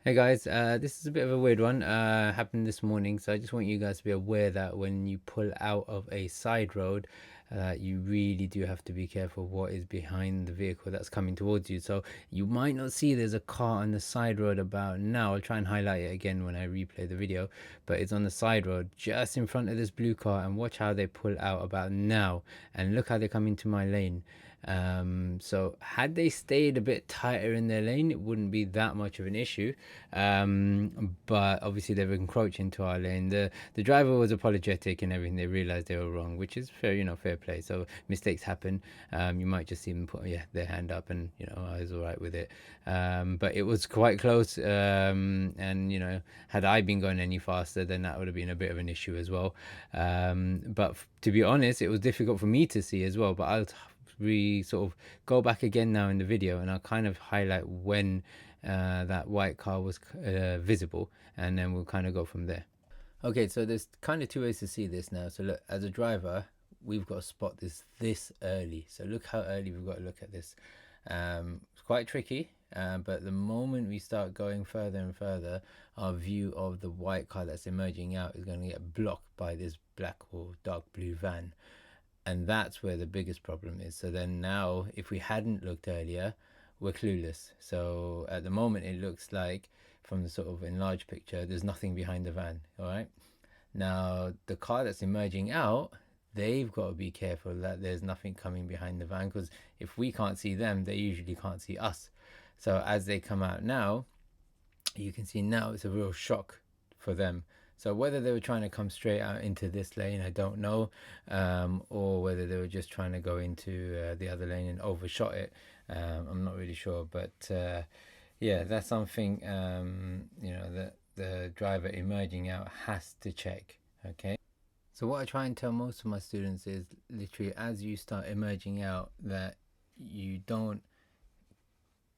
Hey guys, this is a bit of a weird one. Happened this morning, so I just want you guys to be aware that when you pull out of a side road, you really do have to be careful what is behind the vehicle that's coming towards you. So you might not see there's a car on the side road about now. I'll try and highlight it again when I replay the video, but it's on the side road just in front of this blue car, and watch how they pull out about now, and look how they come into my lane. So had they stayed a bit tighter in their lane, it wouldn't be that much of an issue. But obviously they've encroached into our lane. The driver was apologetic and everything. They realized they were wrong, which is fair, fair play. So mistakes happen. You might just see them put their hand up, and I was all right with it. But it was quite close. And had I been going any faster, then that would have been a bit of an issue as well. But to be honest, it was difficult for me to see as well. But I'll we sort of go back again now in the video, and I'll kind of highlight when that white car was visible, and then we'll kind of go from there. Okay, so there's kind of two ways to see this now. So look, as a driver, we've got to spot this early. So look how early we've got to look at this. It's quite tricky, but the moment we start going further and further, our view of the white car that's emerging out is going to get blocked by this black or dark blue van. And that's where the biggest problem is. So then now, if we hadn't looked earlier, we're clueless. So at the moment, it looks like from the sort of enlarged picture, there's nothing behind the van. All right. Now, the car that's emerging out, they've got to be careful that there's nothing coming behind the van, because if we can't see them, they usually can't see us. So as they come out now, you can see now it's a real shock for them. So whether they were trying to come straight out into this lane, I don't know, or whether they were just trying to go into the other lane and overshot it. I'm not really sure, but yeah, that's something that the driver emerging out has to check. Okay. So what I try and tell most of my students is literally, as you start emerging out, that you don't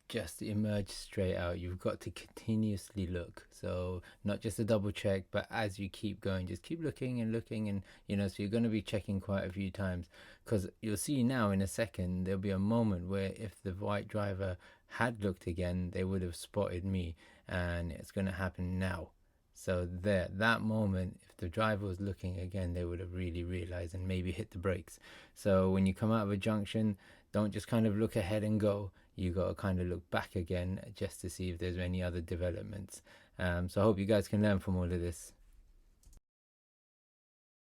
just emerge straight out. You've got to continuously look. So not just a double check, but as you keep going, just keep looking and looking, and so you're going to be checking quite a few times, because you'll see now in a second there'll be a moment where if the white driver had looked again, they would have spotted me, and it's going to happen now. So there, that moment, if the driver was looking again, they would have really realized and maybe hit the brakes. So when you come out of a junction, don't just kind of look ahead and go. You got to kind of look back again just to see if there's any other developments. So I hope you guys can learn from all of this.